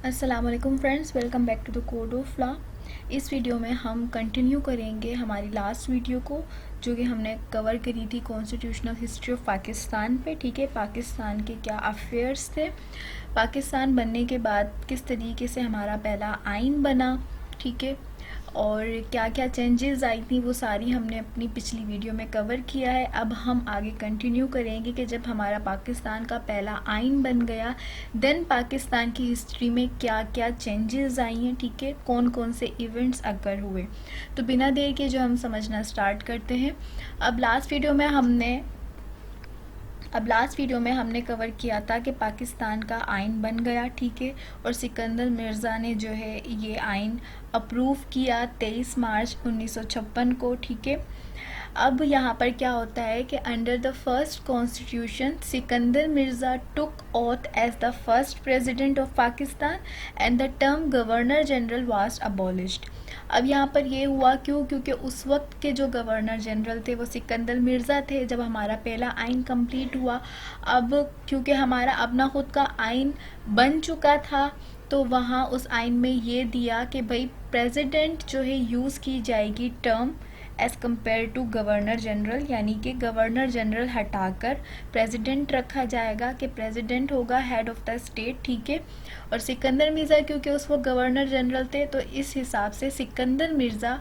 अस्सलाम वालेकुम friends, welcome back to the code of law. इस वीडियो में हम कंटिन्यू करेंगे हमारी लास्ट वीडियो को, जो कि हमने कवर करी थी कॉन्स्टिट्यूशनल हिस्ट्री ऑफ पाकिस्तान पे। ठीक है, पाकिस्तान के क्या अफेयर्स थे, पाकिस्तान बनने के बाद किस तरीके से हमारा पहला आइन बना, ठीक है, और क्या क्या चेंजेस आई थी, वो सारी हमने अपनी पिछली वीडियो में कवर किया है। अब हम आगे कंटिन्यू करेंगे कि जब हमारा पाकिस्तान का पहला आइन बन गया, देन पाकिस्तान की हिस्ट्री में क्या क्या चेंजेस आई हैं, ठीक है, कौन कौन से इवेंट्स अकर हुए। तो बिना देर के जो हम समझना स्टार्ट करते हैं। अब लास्ट वीडियो में हमने कवर किया था कि पाकिस्तान का आइन बन गया, ठीक है, और सिकंदर मिर्ज़ा ने जो है ये आइन अप्रूव किया 23 मार्च 1956 को, ठीक है। अब यहाँ पर क्या होता है कि under the first constitution Sikandar Mirza took oath as the first president of Pakistan and the term governor general was abolished. अब यहाँ पर ये हुआ क्योंकि उस वक्त के जो गवर्नर जनरल थे वो सिकंदर मिर्ज़ा थे जब हमारा पहला आइन कंप्लीट हुआ। अब क्योंकि हमारा अपना खुद का आइन बन चुका था, तो वहाँ उस आइन में ये दिया कि भाई प्रेसिडेंट जो है यूज़ की जाएगी term as compare to governor general, यानी कि गवर्नर जनरल हटाकर प्रेसिडेंट रखा जाएगा कि प्रेसिडेंट होगा हेड ऑफ़ द स्टेट, ठीक है। और सिकंदर मिर्ज़ा क्योंकि उस वक्त गवर्नर जनरल थे, तो इस हिसाब से सिकंदर मिर्ज़ा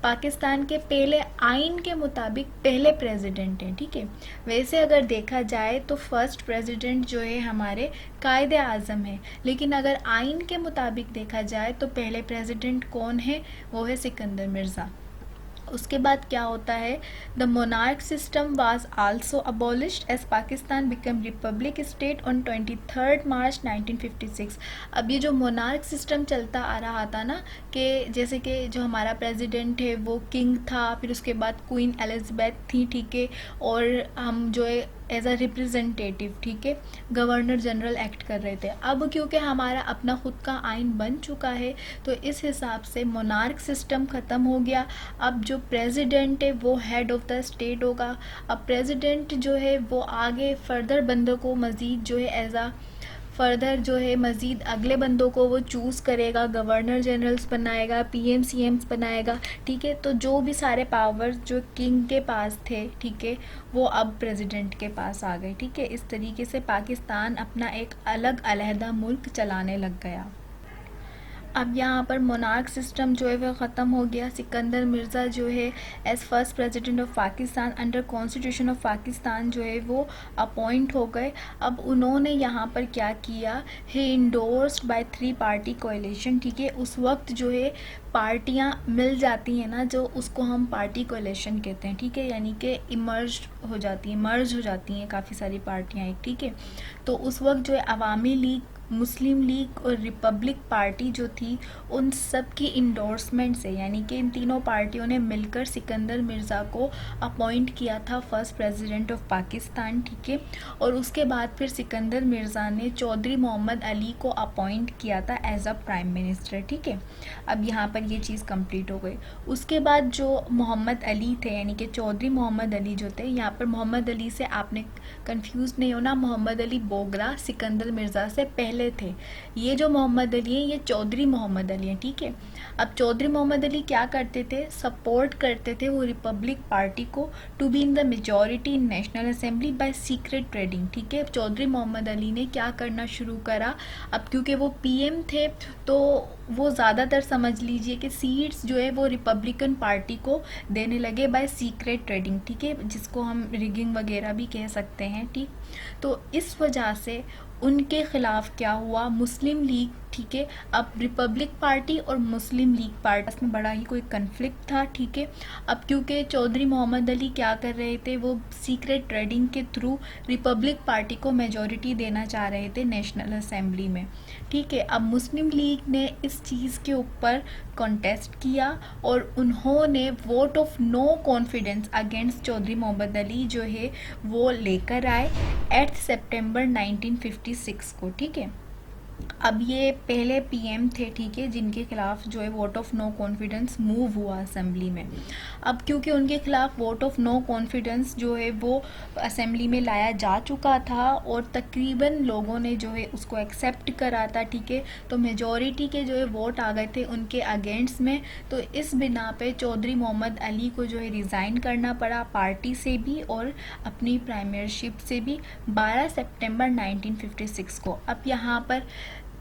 पाकिस्तान के पहले आइन के मुताबिक पहले प्रेसिडेंट हैं, ठीक है। वैसे अगर देखा जाए तो फर्स्ट प्रेसिडेंट जो है हमारे कायदे आज़म है, लेकिन अगर आइन के मुताबिक देखा जाए तो पहले प्रेसिडेंट कौन है, वो है सिकंदर मिर्ज़ा। उसके बाद क्या होता है, the monarch system was also abolished as Pakistan become republic state on 23 March 1956। अब ये जो मोनार्क सिस्टम चलता आ रहा था ना, कि जैसे कि जो हमारा प्रेसिडेंट है वो किंग था, फिर उसके बाद क्वीन एलिज़ाबेथ थी, ठीक है, और हम जो है एज अ रिप्रेजेंटेटिव, ठीक है, गवर्नर जनरल एक्ट कर रहे थे। अब क्योंकि हमारा अपना खुद का आइन बन चुका है, तो इस हिसाब से मोनार्क सिस्टम ख़त्म हो गया। अब जो प्रेसिडेंट है वो हेड ऑफ़ द स्टेट होगा। अब प्रेसिडेंट जो है वो आगे फर्दर बंदों को मज़ीद जो है एज अ फर्दर जो है मज़ीद अगले बंदों को वो चूज़ करेगा, गवर्नर जनरल्स बनाएगा, पीएम सीएम्स बनाएगा, ठीक है। तो जो भी सारे पावर्स जो किंग के पास थे, ठीक है, वो अब प्रेसिडेंट के पास आ गए, ठीक है। इस तरीके से पाकिस्तान अपना एक अलग अलहदा मुल्क चलाने लग गया। अब यहाँ पर मोनार्क सिस्टम जो है वह ख़त्म हो गया। सिकंदर मिर्ज़ा जो है as first president of Pakistan under constitution of Pakistan जो है वो अपॉइंट हो गए। अब उन्होंने यहाँ पर क्या किया, ही इंडोर्स्ड बाय 3 पार्टी कोएलिशन, ठीक है। उस वक्त जो है पार्टियाँ मिल जाती हैं ना, जो उसको हम पार्टी कोएलिशन कहते हैं, ठीक है, यानी कि मर्ज हो जाती हैं काफ़ी सारी पार्टियाँ एक, ठीक है। तो उस वक्त जो है अवामी लीग, मुस्लिम लीग और रिपब्लिक पार्टी जो थी, उन सब की इंडोर्समेंट से, यानी कि इन तीनों पार्टियों ने मिलकर सिकंदर मिर्ज़ा को अपॉइंट किया था फर्स्ट प्रेसिडेंट ऑफ पाकिस्तान, ठीक है। और उसके बाद फिर सिकंदर मिर्ज़ा ने चौधरी मोहम्मद अली को अपॉइंट किया था एज अ प्राइम मिनिस्टर, ठीक है। अब यहाँ पर ये चीज़ कंप्लीट हो गई। उसके बाद जो मोहम्मद अली थे, यानी कि चौधरी मोहम्मद अली जो थे, यहाँ पर मोहम्मद अली से आपने कंफ्यूज नहीं होना, मोहम्मद अली बोगरा सिकंदर मिर्ज़ा से पहले थे। ये जो मोहम्मद अली हैं ये चौधरी मोहम्मद अली हैं, ठीक है। अब चौधरी मोहम्मद अली क्या करते थे, सपोर्ट करते थे वो रिपब्लिक पार्टी को to be in the majority in national assembly by secret trading, ठीक है। चौधरी मोहम्मद अली ने क्या करना शुरू करा, अब क्योंकि वो पीएम थे तो वो ज़्यादातर समझ लीजिए कि सीट्स जो है वो रिपब्लिकन पार्टी को देने लगे बाय सीक्रेट ट्रेडिंग, ठीक है, जिसको हम रिगिंग वगैरह भी कह सकते हैं, ठीक। तो इस वजह से उनके ख़िलाफ़ क्या हुआ, मुस्लिम लीग, ठीक है। अब रिपब्लिक पार्टी और मुस्लिम लीग पार्टी में बड़ा ही कोई कन्फ्लिक्ट था, ठीक है। अब क्योंकि चौधरी मोहम्मद अली क्या कर रहे थे, वो सीक्रेट ट्रेडिंग के थ्रू रिपब्लिक पार्टी को मेजॉरिटी देना चाह रहे थे नेशनल असेंबली में, ठीक है। अब मुस्लिम लीग ने इस चीज़ के ऊपर कॉन्टेस्ट किया और उन्होंने vote of no confidence against Chaudhry Mohammad Ali जो है वो लेकर आए 8 सितंबर 1956 को, ठीक है। अब ये पहले पीएम थे, ठीक है, जिनके खिलाफ जो है vote of no confidence move हुआ असेंबली में। अब क्योंकि उनके खिलाफ वोट ऑफ नो कॉन्फिडेंस जो है वो असेंबली में लाया जा चुका था और तकरीबन लोगों ने जो है उसको एक्सेप्ट करा था, ठीक है, तो मेजॉरिटी के जो है वोट आ गए थे उनके अगेंस्ट में। तो इस बिना पे चौधरी मोहम्मद अली को जो है रिज़ाइन करना पड़ा पार्टी से भी और अपनी प्राइमरशिप से भी 12 सितंबर 1956 को। अब यहाँ पर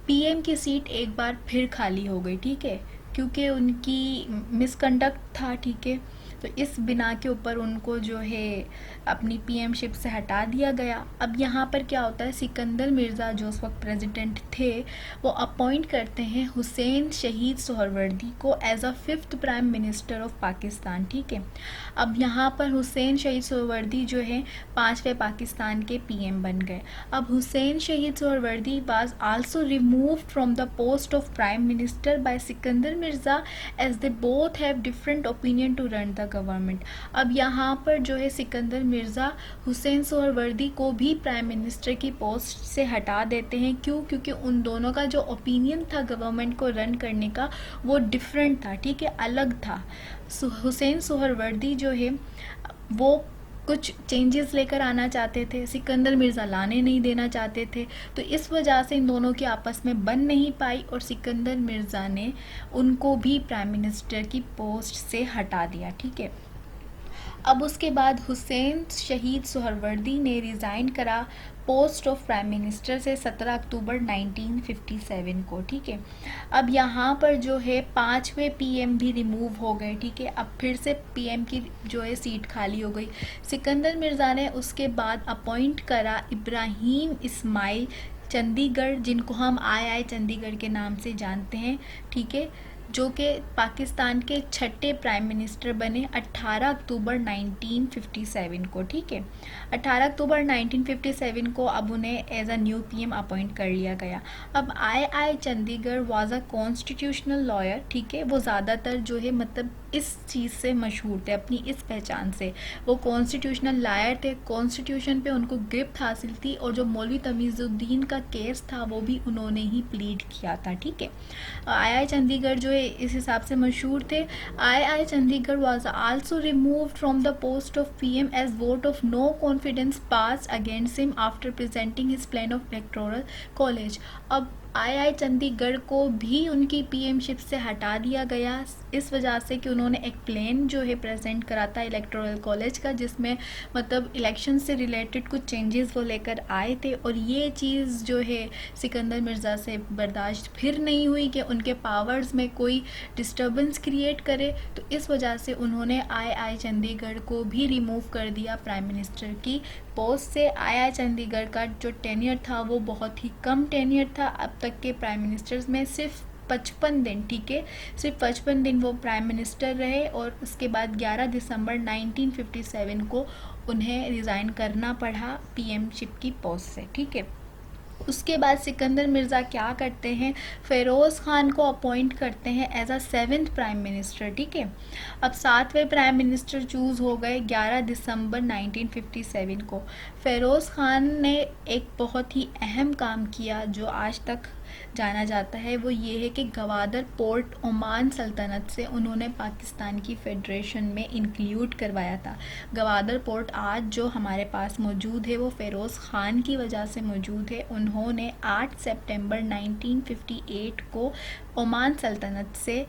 पीएम की सीट एक बार फिर खाली हो गई, ठीक है, क्योंकि उनकी मिसकंडक्ट था, ठीक है, तो इस बिना के ऊपर उनको जो है अपनी पीएमशिप से हटा दिया गया। अब यहाँ पर क्या होता है, सिकंदर मिर्ज़ा जो उस वक्त प्रेसिडेंट थे वो अपॉइंट करते हैं हुसैन शहीद सोहरवर्दी को as a 5th prime minister of Pakistan, ठीक है। अब यहाँ पर हुसैन शहीद सोहरवर्दी जो है 5वें पाकिस्तान के पीएम बन गए। अब Hussain Shaheed Suhrawardy was also removed from the post of prime minister by Sikandar Mirza as they both have different opinion to run the government. अब यहाँ पर जो है सिकंदर मिर्ज़ा हुसैन सोहरवर्दी को भी प्राइम मिनिस्टर की पोस्ट से हटा देते हैं। क्यों? क्योंकि उन दोनों का जो ओपिनियन था गवर्नमेंट को रन करने का वो डिफरेंट था, ठीक है, अलग था। हुसैन सोहरवर्दी जो है वो कुछ चेंजेस लेकर आना चाहते थे, सिकंदर मिर्ज़ा लाने नहीं देना चाहते थे, तो इस वजह से इन दोनों की आपस में बन नहीं पाई और सिकंदर मिर्ज़ा ने उनको भी प्राइम मिनिस्टर की पोस्ट से हटा दिया, ठीक है। अब उसके बाद हुसैन शहीद सोहरवर्दी ने रिज़ाइन करा पोस्ट ऑफ प्राइम मिनिस्टर से 17 अक्टूबर 1957 को, ठीक है। अब यहाँ पर जो है 5वें पीएम भी रिमूव हो गए, ठीक है। अब फिर से पीएम की जो है सीट खाली हो गई। सिकंदर मिर्ज़ा ने उसके बाद अपॉइंट करा इब्राहिम इस्माइल चंडीगढ़, जिनको हम आई चंडीगढ़ के नाम से जानते हैं, ठीक है, जो कि पाकिस्तान के 6ठे प्राइम मिनिस्टर बने 18 अक्टूबर 1957 को, ठीक है। 18 अक्टूबर 1957 को अब उन्हें as a new PM appoint कर लिया गया। अब I Chundrigar was a constitutional lawyer, ठीक है, वो ज़्यादातर जो है मतलब इस चीज़ से मशहूर थे, अपनी इस पहचान से। वो कॉन्स्टिट्यूशनल लॉयर थे, कॉन्स्टिट्यूशन पे उनको गिरफ्त हासिल थी और जो मौलवी तमीज़ुद्दीन का केस था वो भी उन्होंने ही प्लीड किया था, ठीक है। आई चंडीगढ़ जो है इस हिसाब से मशहूर थे। I Chundrigar was also removed from the post of PM as vote of no confidence pass against him after presenting his plan of electoral college. अब आई चंडीगढ़ को भी उनकी पीएमशिप से हटा दिया गया इस वजह से कि उन्होंने एक प्लान जो है प्रेजेंट करा था इलेक्टोरल कॉलेज का, जिसमें मतलब इलेक्शन से रिलेटेड कुछ चेंजेस वो लेकर आए थे और ये चीज़ जो है सिकंदर मिर्ज़ा से बर्दाश्त फिर नहीं हुई कि उनके पावर्स में कोई डिस्टर्बेंस क्रिएट करे, तो इस वजह से उन्होंने आई चंडीगढ़ को भी रिमूव कर दिया प्राइम मिनिस्टर की पोस्ट से। आई चंडीगढ़ का जो टेन्योर था वो बहुत ही कम टेन्योर था, अब तक के प्राइम मिनिस्टर्स में सिर्फ 55 दिन, ठीक है, सिर्फ 55 दिन वो प्राइम मिनिस्टर रहे और उसके बाद 11 दिसंबर 1957 को उन्हें रिज़ाइन करना पड़ा पीएमशिप की पोस्ट से, ठीक है। उसके बाद सिकंदर मिर्ज़ा क्या करते हैं, फ़िरोज़ ख़ान को अपॉइंट करते हैं as a 7th prime minister, ठीक है। अब 7वें प्राइम मिनिस्टर चूज़ हो गए 11 दिसंबर 1957 को। फ़िरोज़ ख़ान ने एक बहुत ही अहम काम किया जो आज तक जाना जाता है, वो ये है कि गवादर पोर्ट ओमान सल्तनत से उन्होंने पाकिस्तान की फेडरेशन में इंक्लूड करवाया था। गवादर पोर्ट आज जो हमारे पास मौजूद है वो फ़िरोज़ ख़ान की वजह से मौजूद है। उन्होंने 8 सितंबर 1958 को ओमान सल्तनत से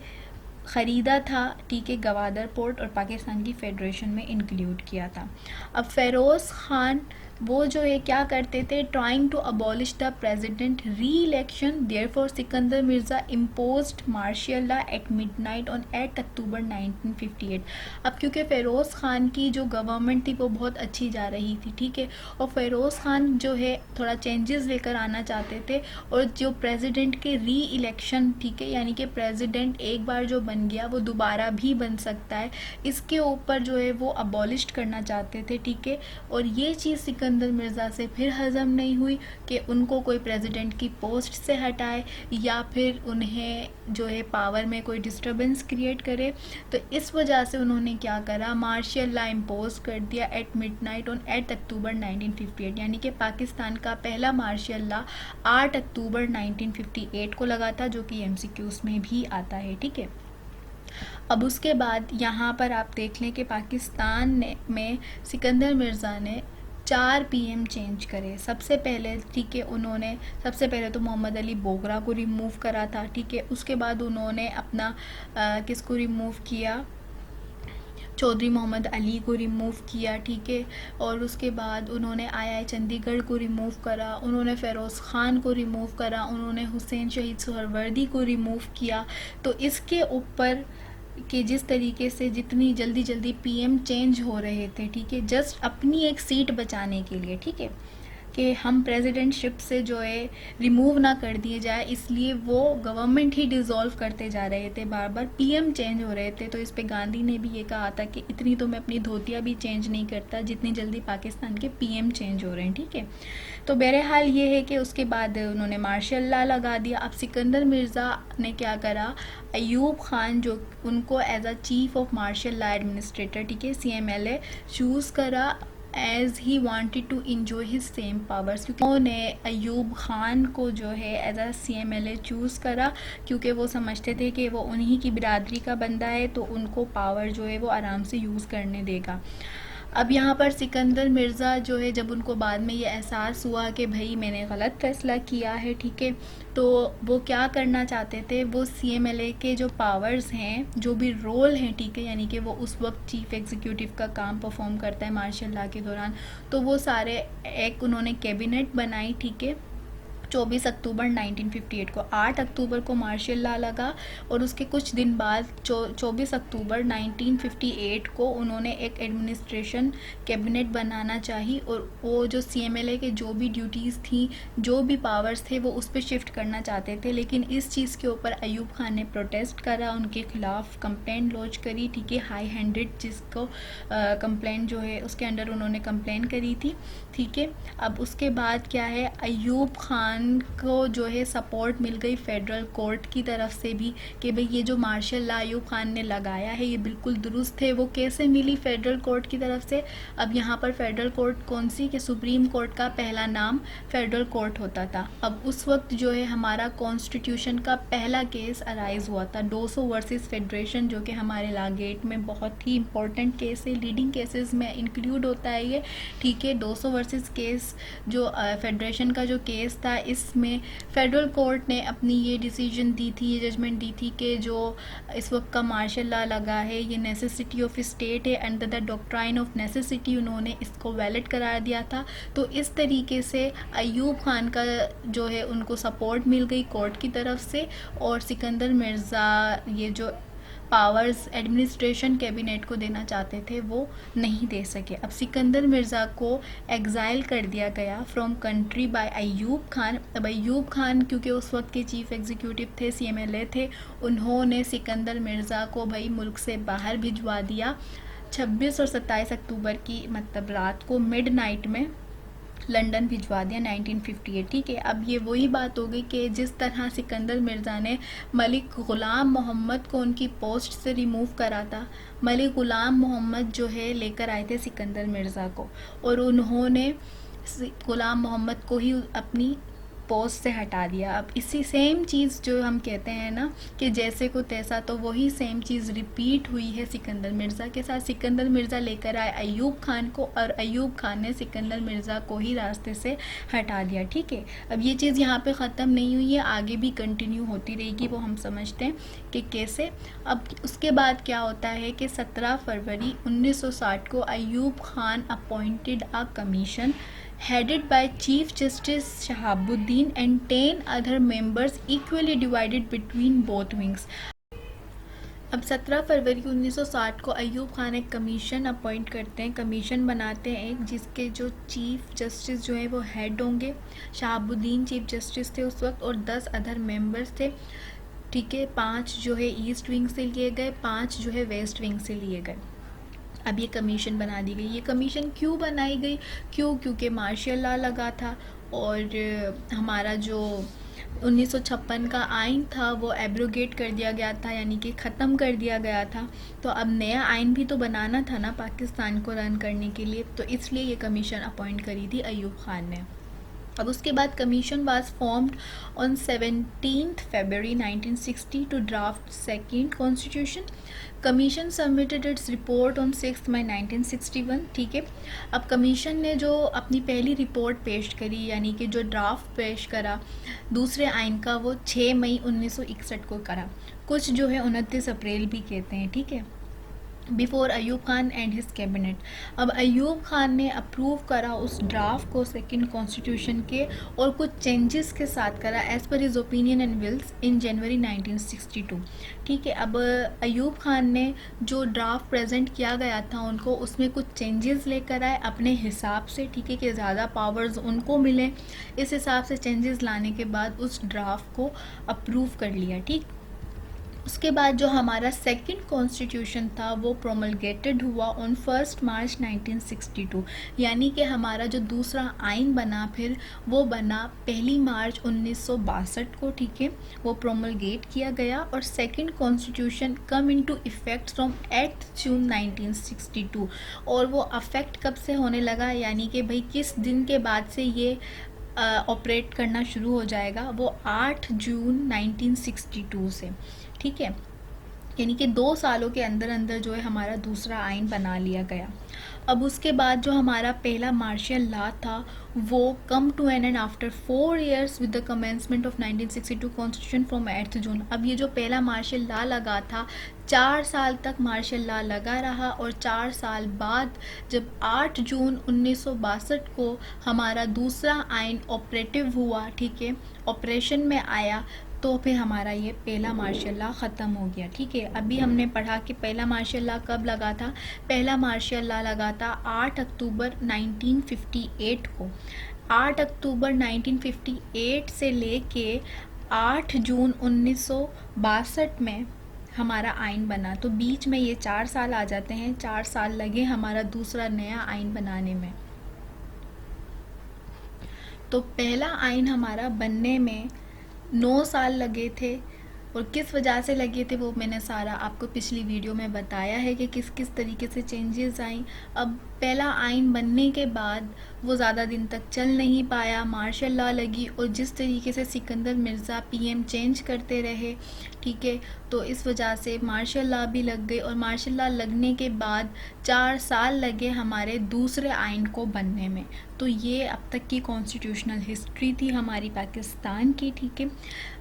ख़रीदा था, ठीक है, गवादर पोर्ट और पाकिस्तान की फेडरेशन में इंक्लूड किया था। अब फ़िरोज़ ख़ान वो जो है क्या करते थे, trying to abolish the president re election, therefore Sikandar Mirza imposed martial law at midnight on 8 October 1958। अब क्योंकि फ़िरोज़ ख़ान की जो गवर्नमेंट थी वो बहुत अच्छी जा रही थी, ठीक है, और फ़िरोज़ ख़ान जो है थोड़ा चेंजेस लेकर आना चाहते थे और जो प्रेसिडेंट के री इलेक्शन, ठीक है, यानी कि प्रेसिडेंट एक बार जो बन गया वो दोबारा भी बन सकता है, इसके ऊपर जो है वो अबॉलिश करना चाहते थे, ठीक है। और ये चीज़ सिकंदर सिकंदर मिर्ज़ा से फिर हज़म नहीं हुई कि उनको कोई प्रेसिडेंट की पोस्ट से हटाए या फिर उन्हें जो है पावर में कोई डिस्टर्बेंस क्रिएट करे। तो इस वजह से उन्होंने क्या करा, मार्शल लॉ इम्पोज कर दिया एट मिडनाइट ऑन 8 अक्टूबर 1958, यानी कि पाकिस्तान का पहला मार्शल लॉ 8 अक्टूबर 1958 को लगा था, जो कि MCQs में भी आता है। ठीक है, अब उसके बाद यहाँ पर आप देख लें कि पाकिस्तान में सिकंदर मिर्ज़ा ने 4 PM चेंज करे। सबसे पहले ठीक है, उन्होंने सबसे पहले तो मोहम्मद अली बोगरा को रिमूव करा था। ठीक है, उसके बाद उन्होंने अपना किसको रिमूव किया, चौधरी मोहम्मद अली को रिमूव किया। ठीक है, और उसके बाद उन्होंने II चंडीगढ़ को रिमूव करा, उन्होंने फ़िरोज़ ख़ान को रिमूव करा, उन्होंने हुसैन शहीद सुहरवर्दी को रिमूव किया। तो इसके ऊपर कि जिस तरीके से जितनी जल्दी जल्दी PM चेंज हो रहे थे, ठीक है, जस्ट अपनी एक सीट बचाने के लिए, ठीक है, कि हम प्रेसिडेंटशिप से जो है रिमूव ना कर दिए जाए, इसलिए वो गवर्नमेंट ही डिज़ोल्व करते जा रहे थे, बार बार PM चेंज हो रहे थे। तो इस पे गांधी ने भी ये कहा था कि इतनी तो मैं अपनी धोतियाँ भी चेंज नहीं करता जितनी जल्दी पाकिस्तान के PM चेंज हो रहे हैं। ठीक है, तो बहरहाल ये है कि उसके बाद उन्होंने मार्शल लॉ लगा दिया। अब सिकंदर मिर्ज़ा ने क्या करा, अयूब खान जो उनको as a chief of martial law administrator, ठीक है, CMLA चूज़ करा as he wanted to enjoy his same powers, क्योंकि उन्होंने अयूब खान को जो है एज अ CMLA चूज़ करा क्योंकि वो समझते थे कि वो उन्हीं की बिरादरी का बंदा है, तो उनको पावर जो है वो आराम से यूज़ करने देगा। अब यहाँ पर सिकंदर मिर्ज़ा जो है, जब उनको बाद में ये एहसास हुआ कि भाई मैंने गलत फ़ैसला किया है, ठीक है, तो वो क्या करना चाहते थे, वो CMLA के जो पावर्स हैं, जो भी रोल हैं, ठीक है, यानी कि वो उस वक्त चीफ एग्जीक्यूटिव का काम परफॉर्म करता है मार्शल लॉ के दौरान, तो वो सारे एक उन्होंने कैबिनेट बनाई। ठीक है, 24 अक्टूबर 1958 को, 8 अक्टूबर को मार्शल लॉ लगा और उसके कुछ दिन बाद 24 अक्टूबर 1958 को उन्होंने एक एडमिनिस्ट्रेशन कैबिनेट बनाना चाहिए और वो जो CMLA के जो भी ड्यूटीज़ थी, जो भी पावर्स थे, वो उस पर शिफ्ट करना चाहते थे। लेकिन इस चीज़ के ऊपर अयूब खान ने प्रोटेस्ट करा, उनके खिलाफ कंप्लेंट लॉन्च करी। ठीक है, हाई हैंडेड जिसको कंप्लेंट जो है उसके अंडर उन्होंने कंप्लेन करी थी। ठीक है, अब उसके बाद क्या है, अयूब खान को जो है सपोर्ट मिल गई फेडरल कोर्ट की तरफ से भी कि भाई ये जो मार्शल लॉ अयूब खान ने लगाया है ये बिल्कुल दुरुस्त है। वो कैसे मिली फेडरल कोर्ट की तरफ से, अब यहाँ पर फेडरल कोर्ट कौन सी, कि सुप्रीम कोर्ट का पहला नाम फेडरल कोर्ट होता था। अब उस वक्त जो है हमारा कॉन्स्टिट्यूशन का पहला केस अराइज हुआ था, डोसो वर्सेस फेडरेशन, जो कि हमारे लॉ गेट में बहुत ही इंपॉर्टेंट केस है, लीडिंग केसेस में इंक्लूड होता है ये। ठीक है, डोसो वर्सेस केस जो फेडरेशन का जो केस था, इसमें फेडरल कोर्ट ने अपनी ये डिसीजन दी थी, ये जजमेंट दी थी कि जो इस वक्त का मार्शल लॉ लगा है ये नेसेसिटी ऑफ स्टेट है, under the doctrine of necessity उन्होंने इसको वैलिड करार दिया था। तो इस तरीके से अयूब खान का जो है उनको सपोर्ट मिल गई कोर्ट की तरफ से और सिकंदर मिर्ज़ा ये जो पावर्स एडमिनिस्ट्रेशन कैबिनेट को देना चाहते थे वो नहीं दे सके। अब सिकंदर मिर्ज़ा को एग्ज़ाइल कर दिया गया from country bye Ayub Khan. अब अयूब खान क्योंकि उस वक्त के चीफ एग्जीक्यूटिव थे, CMLA थे, उन्होंने सिकंदर मिर्ज़ा को भाई मुल्क से बाहर भिजवा दिया 26 और 27 अक्टूबर की मतलब रात को मिडनाइट में लंदन भिजवा दिया 1958। ठीक है, अब ये वही बात हो गई कि जिस तरह सिकंदर मिर्ज़ा ने मलिक ग़ुलाम मोहम्मद को उनकी पोस्ट से रिमूव करा था, मलिक ग़ुलाम मोहम्मद जो है लेकर आए थे सिकंदर मिर्ज़ा को और उन्होंने ग़ुलाम मोहम्मद को ही अपनी पोस्ट से हटा दिया। अब इसी सेम चीज़ जो हम कहते हैं ना कि जैसे को तैसा, तो वही सेम चीज़ रिपीट हुई है सिकंदर मिर्ज़ा के साथ। सिकंदर मिर्ज़ा लेकर आए अयूब खान को और अयूब खान ने सिकंदर मिर्ज़ा को ही रास्ते से हटा दिया। ठीक है, अब ये चीज़ यहाँ पे ख़त्म नहीं हुई है, आगे भी कंटिन्यू होती रहेगी, वो हम समझते हैं कि कैसे। अब उसके बाद क्या होता है कि 17 फरवरी 1960 को Ayub Khan appointed a commission headed by Chief Justice Shahabuddin and 10 other members equally divided between both wings। अब 17 फरवरी 1960 को अयूब खान एक कमीशन अपॉइंट करते हैं, कमीशन बनाते हैं एक, जिसके जो चीफ जस्टिस जो है वो हेड होंगे। शहाबुद्दीन चीफ जस्टिस थे उस वक्त और 10 अदर मेंबर्स थे। ठीक है, 5 जो है ईस्ट विंग से लिए गए, 5 जो है वेस्ट विंग से लिए गए। अब ये कमीशन बना दी गई। ये कमीशन क्यों बनाई गई? क्योंकि मार्शल लॉ लगा था और हमारा जो 1956 का आइन था वो एब्रोगेट कर दिया गया था, यानी कि ख़त्म कर दिया गया था। तो अब नया आइन भी तो बनाना था ना पाकिस्तान को रन करने के लिए, तो इसलिए ये कमीशन अपॉइंट करी थी अयूब खान ने। अब उसके बाद commission was formed on 17th February 1960 to draft second constitution. Commission submitted its report on 6 May 1961। ठीक है, अब कमीशन ने जो अपनी पहली रिपोर्ट पेश करी, यानी कि जो ड्राफ्ट पेश करा दूसरे आइन का, वो 6 मई 1961 को करा। कुछ जो है 29 अप्रैल भी कहते हैं। ठीक है, before Ayub Khan and his cabinet. अब अयूब खान ने अप्रूव करा उस ड्राफ्ट को सेकंड कॉन्स्टिट्यूशन के, और कुछ चेंजेस के साथ करा as per his opinion and wills in January 1962। ठीक है, अब अयूब खान ने जो ड्राफ्ट प्रेजेंट किया गया था उनको, उसमें कुछ चेंजेस लेकर आए अपने हिसाब से। ठीक है, कि ज़्यादा पावर्स उनको मिले, इस हिसाब से चेंजेस लाने के बाद उस ड्राफ्ट को अप्रूव कर लिया। ठीक, उसके बाद जो हमारा सेकंड कॉन्स्टिट्यूशन था वो प्रोमलगेटेड हुआ ऑन 1 मार्च 1962, यानी कि हमारा जो दूसरा आइन बना फिर वो बना 1 मार्च 1962 को। ठीक है, वो प्रोमलगेट किया गया और second constitution come into effect from 8 जून 1962। और वो अफेक्ट कब से होने लगा, यानी कि भाई किस दिन के बाद से ये ऑपरेट करना शुरू हो जाएगा, वो 8 जून 1962 से। ठीक है, यानी कि 2 सालों के अंदर अंदर जो है हमारा दूसरा आइन बना लिया गया। अब उसके बाद जो हमारा पहला मार्शल लॉ था वो come to an end after 4 years with the commencement of 1962 constitution from 8 June. अब ये जो पहला मार्शल लॉ लगा था 4 साल तक मार्शल लॉ लगा रहा, और 4 साल बाद जब 8 जून 1962 को हमारा दूसरा आइन ऑपरेटिव हुआ, ठीक है, ऑपरेशन में आया, तो फिर हमारा ये पहला मार्शल लॉ ख़त्म हो गया। ठीक है, अभी हमने पढ़ा कि पहला मार्शल लॉ कब लगा था। पहला मार्शल लॉ लगा था 8 अक्टूबर 1958 को। 8 अक्टूबर 1958 से लेके 8 जून 1962 में हमारा आइन बना। तो बीच में ये 4 साल आ जाते हैं, 4 साल लगे हमारा दूसरा नया आइन बनाने में। तो पहला आइन हमारा बनने में 9 साल लगे थे, और किस वजह से लगे थे वो मैंने सारा आपको पिछली वीडियो में बताया है कि किस किस तरीके से चेंजेस आई। अब पहला आइन बनने के बाद वो ज़्यादा दिन तक चल नहीं पाया, मार्शल लॉ लगी, और जिस तरीके से सिकंदर मिर्ज़ा पीएम चेंज करते रहे, ठीक है, तो इस वजह से मार्शल लॉ भी लग गई। और मार्शल लॉ लगने के बाद 4 साल लगे हमारे दूसरे आइन को बनने में। तो ये अब तक की कॉन्स्टिट्यूशनल हिस्ट्री थी हमारी पाकिस्तान की। ठीक है,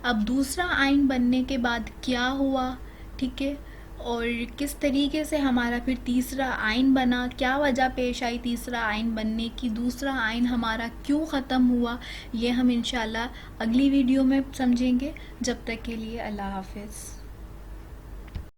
अब दूसरा आइन बनने के बाद क्या हुआ, ठीक है, और किस तरीके से हमारा फिर तीसरा आइन बना, क्या वजह पेश आई तीसरा आइन बनने की, दूसरा आइन हमारा क्यों ख़त्म हुआ, ये हम इंशाल्लाह अगली वीडियो में समझेंगे। जब तक के लिए अल्लाह हाफ़िज़।